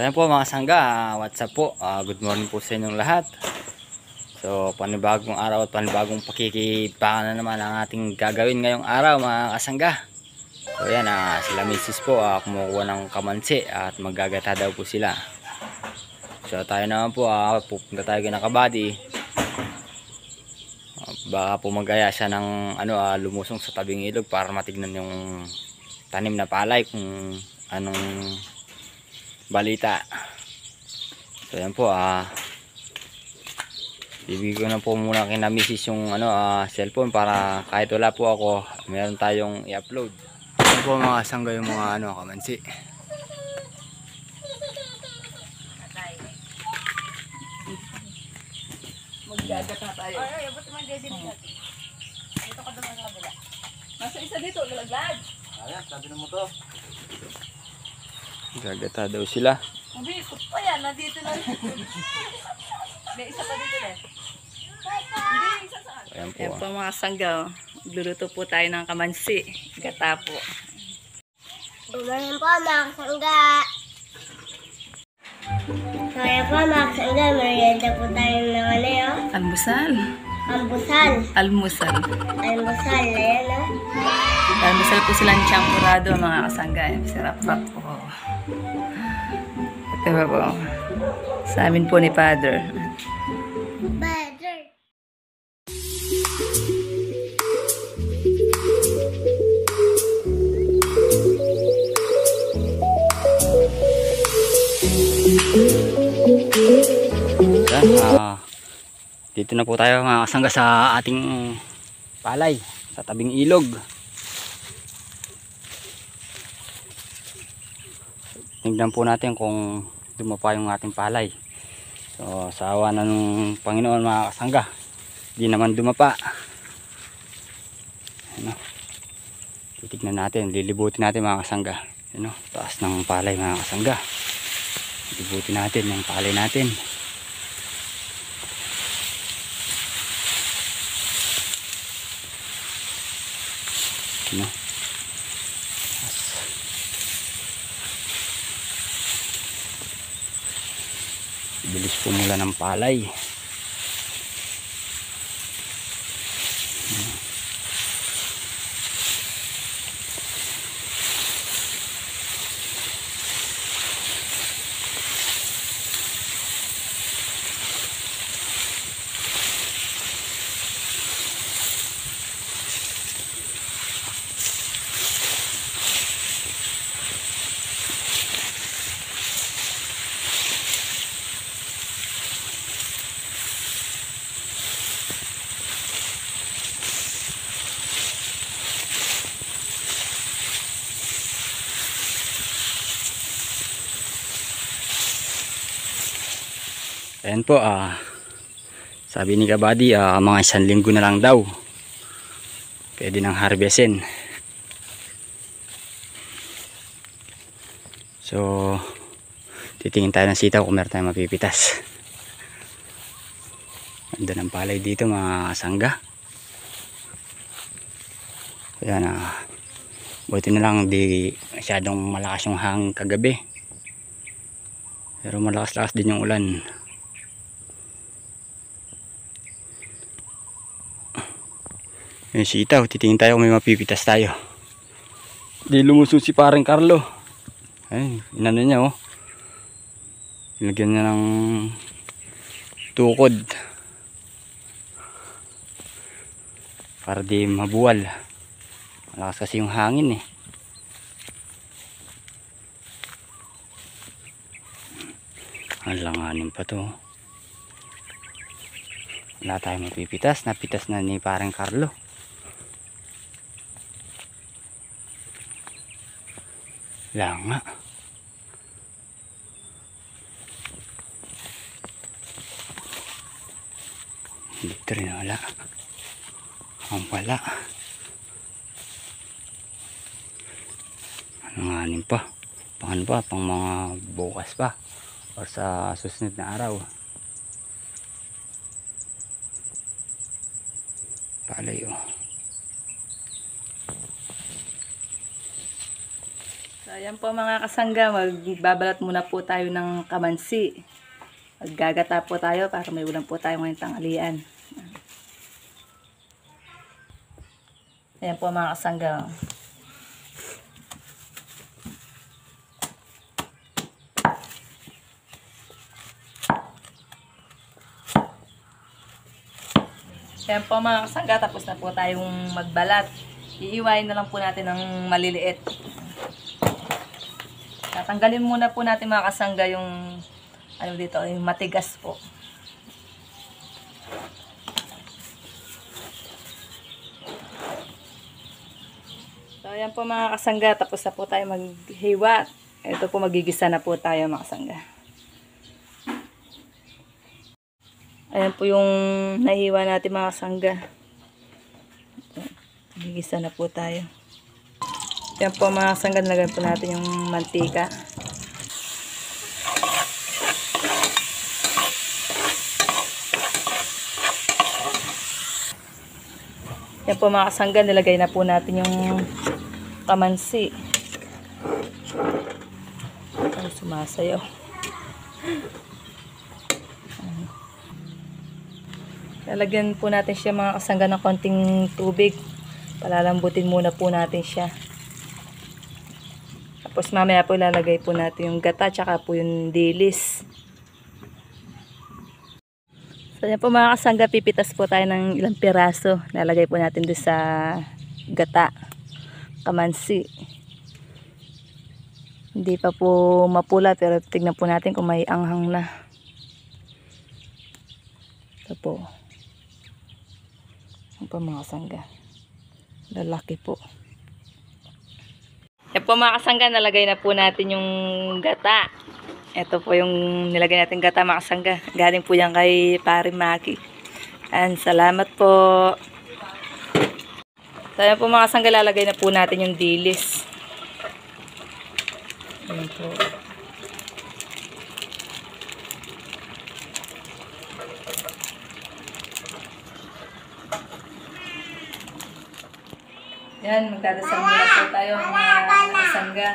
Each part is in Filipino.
Ayan po mga sangga, what's up po? Good morning po sa inyong lahat. So panibagong araw at panibagong pakikipakan na naman ang ating gagawin ngayong araw mga kasangga. So yan, sila misis po kumukuha ng kamansi at maggagata daw po sila. So tayo naman po, pupunta tayo kay Nakabady. Baka po mag-aya siya ng lumusong sa tabing ilog para matignan yung tanim na palay kung anong balita. So yan po, bibigyan ko na po muna kay na misis yung cellphone para kahit wala po ako, meron tayong i-upload. Yan po mga sangga yung mga kamansi. Maggagata tayo. Ay, ba't naman dito natin? Dito ka doon sa kabila. Nasa isa dito, lalaglag. Ayan, sabi ng motor. Gagata daw sila. Hindi, ikot pa yan. Nandito na. May isa pa dito eh. Hindi, isa saan? Ayan po. Ayan po mga sangga. Gluluto po tayo ng kamansi. Gata po. Gumanin po mga kasangga. Kaya po mga kasangga, merienda po tayo ng Almusal. Almusal. Almusal. Almusal, ayan o. Almusal po silang champurado mga kasangga. Sarap-rap po. Ito ba po? Sa amin po ni Father. Butter. Yan, dito na po tayo mga kasangga sa ating palay sa tabing ilog. Tingnan po natin kung dumapa yung ating palay. So sa awa na ng Panginoon mga kasangga, di naman dumapa. Titignan natin, lilibutin natin mga kasangga. Taas ng palay mga kasangga. Lilibutin natin yung palay natin. Bilis pumula ng palay. Ayan po, sabi ni Kabady, mga 1 linggo na lang daw pwede nang harvestin. So titingin tayo ng sitaw kung meron tayong mapipitas. Ganda ng palay dito mga sangga. Ayan, buti na lang di masyadong malakas yung hangin kagabi, pero malakas-lakas din yung ulan. Yung sitaw, titingin tayo kung may mapipitas tayo. Di lumusong si parang Carlo. Ay, inano niya oh. Ilagyan niya ng tukod para di mabuwal. Malakas kasi yung hangin eh. Alanganin pa to. Wala tayong mapipitas. Napitas na ni parang Carlo. Wala nga. Dito rin wala. Ang wala. Alanganin pa. Pang pa? Pang mga bukas pa. O sa susunod na araw. Palay oh. Ayan po mga kasangga, magbabalat muna po tayo ng kamansi. Maggagata po tayo para may ulam po tayo ngayong tanghalian. Ayan po mga kasangga. Ayan po mga kasangga, tapos na po tayong magbalat. Iiwain na lang po natin ng maliliit. Tatanggalin muna po natin mga kasangga yung ano dito, yung matigas po. So ayan po mga kasangga, tapos na po tayo maghiwa. Ito po magigisa na po tayo mga kasangga. Ayan po yung nahiwa natin mga kasangga. Magigisa na po tayo. Yan po mga kasangga, nilagyan po natin yung mantika. Yan po mga kasangga, nilagay na po natin yung kamansi. Ay, sumasayaw. Lalagyan po natin siya mga kasangga ng konting tubig. Palalambutin muna po natin siya. Tapos mamaya po ilalagay po natin yung gata tsaka po yung dilis. So yan po mga kasangga, pipitas po tayo ng ilang piraso. Lalagay po natin doon sa gata, kamansi. Hindi pa po mapula pero tignan po natin kung may anghang na. Ito po. Yan po mga kasangga. Lalaki po. Yan po mga kasangga, nalagay na po natin yung gata. Ito po yung nilagay natin gata mga kasangga. Galing po yan kay Pare Maki. And salamat po. So yan po mga kasangga, lalagay na po natin yung dilis. Yan po. Yan, magdadasal muna po tayo mga kasangga.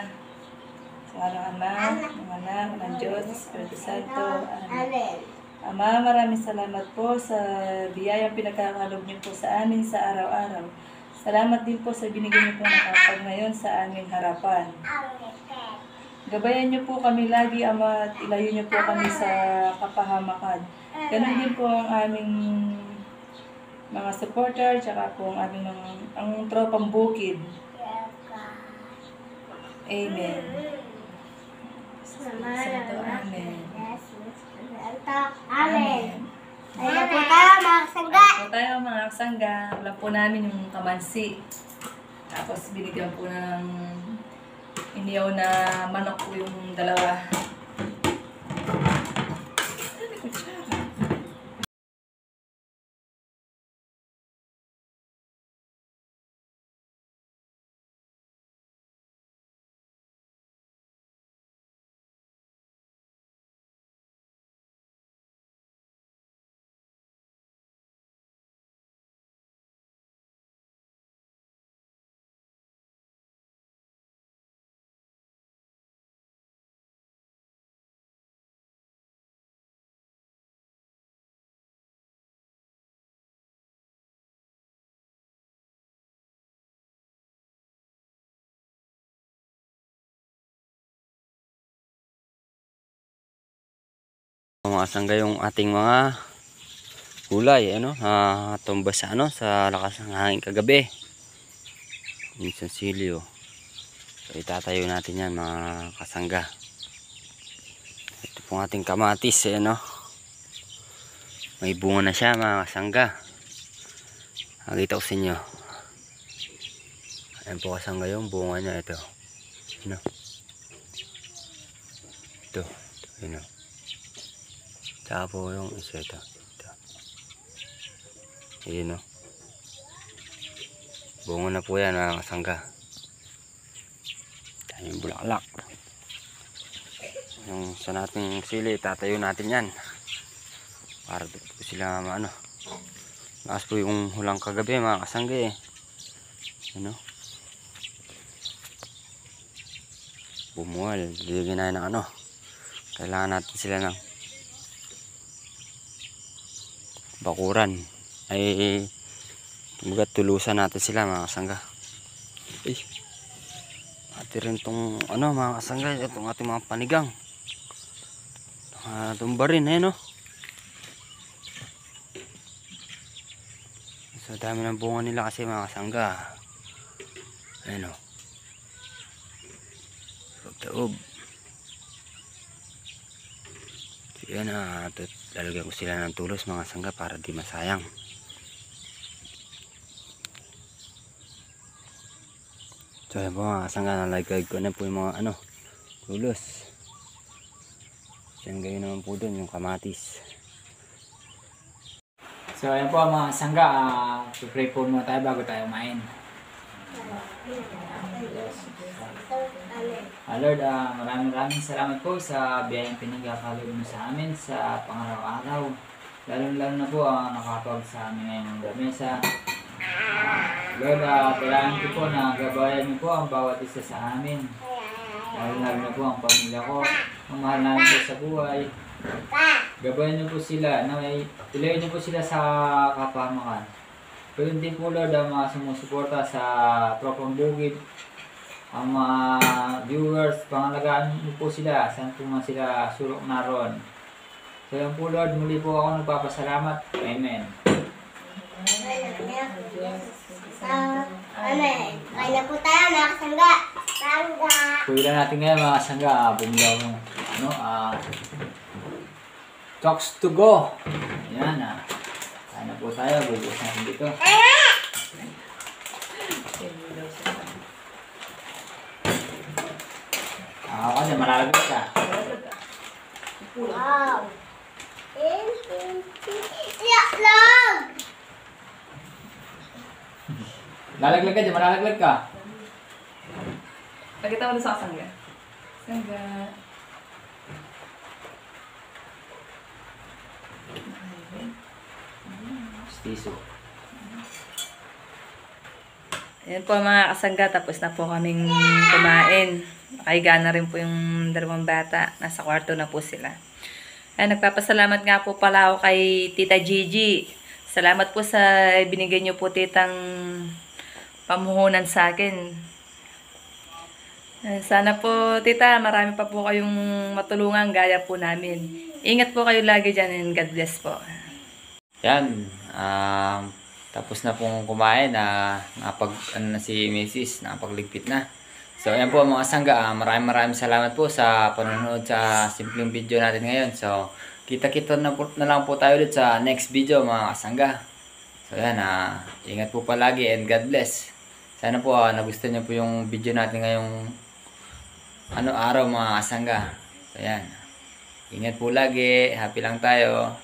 Sa araw Ama, ng Anak, ng Diyos, Espiritu Santo. Amen. Ama, maraming salamat po sa biyayang pinagkakalob niyo po sa amin sa araw-araw. Salamat din po sa binigyan niyo po ng kapag ngayon sa aming harapan. Gabayan niyo po kami lagi, Ama, at ilayo niyo po kami sa kapahamakan. Ganun din po ang aming mga supporter, tsaka po ang aming ang tropang bukid. Amen. Santo, amen. Amen. Ayan po tayo mga kasangga. Ayan po tayo mga kasangga. Wala po namin yung kamansi. Tapos binigyan po ng iniyaw na manok po yung dalawa. Mga kasangga, yung ating mga gulay, tumba sa sa lakas ng hangin kagabi. Yung sansilyo. So itatayo natin yan mga kasangga. Ito pong ating kamatis, may bunga na siya mga kasangga. Nakita ko sa inyo. Ayan po kasangga yung bunga niya. Ito. Ito. Tsaka po yung isa ito. Ayan o. Bunga na po yan mga kasangga. Tayo yung bulaklak. Yung sa nating sili, tatayo natin yan. Para po sila lakas po yung hulang kagabi mga kasangga . bumuwal. Bibigyan na ng ano. Kailangan natin sila ng bakuran. Ay, kumbaga tulusan natin sila mga kasangga. Eh, ati rin tong ano mga kasangga, itong ating mga panigang. Tumba rin eh no. So dami ng bunga nila kasi mga kasangga. Ayun o. Taob. So yan lalagyan ko sila ng tulos mga kasangga para di masayang. So yan po mga kasangga, nalagay ko na po yung mga ano, tulos. Yan gayon naman po dun yung kamatis. So ayan po mga sangga, pray po muna tayo bago tayo kumain. Lord, maraming salamat po sa biyayang pinagkakalob mo sa amin sa pangaraw-araw. Lalo na po nakapag sa amin ngayong lamesa. Lord, kailangan ko po na gabayan niyo po ang bawat isa sa amin. Lalo na po ang pamilya ko, ang mahal namin po sa buhay. Gabayan niyo po sila, ilayo niyo po sila sa kapahamakan. Ganoon din po Lord ang mga sumusuporta sa Tropang Bukid, ang mga viewers, pangalagaan niyo po sila, saan po man sila sulok naroon. So yan po Lord, muli po ako nagpapasalamat. Amen. Amen. Kaya na po tayo mga kasangga. Sangga. Kuya natin ngayon mga sangga, bumili ako ng Talks to go. Ayan kaya na po tayo, bubukas natin dito. Kasi malalagay ka. Wow. Iyaklog. Lalaglag ka dyan, malalaglag ka. Pakita mo doon sa kasangga. Sangga. Stiso. Ayan po mga kasangga, tapos na po kaming kumain. Nakahiga na rin po yung dalawang bata. Nasa kwarto na po sila. Ayan, nagpapasalamat nga po pala ako kay Tita Gigi. Salamat po sa binigay niyo po titang pamuhunan sa akin. Sana po, tita, marami pa po kayong matulungan gaya po namin. Ingat po kayo lagi dyan and God bless po. Yan, tapos na pong kumain na si Mrs. nakapagligpit na. So yan po mga sangga, maraming salamat po sa panonood sa simpleng video natin ngayon. So kita-kita na lang po tayo ulit sa next video mga kasangga. So yan, ingat po palagi and God bless. Sana po nagustuhan niyo po yung video natin ngayong araw mga kasangga. So yan, ingat po lagi, happy lang tayo.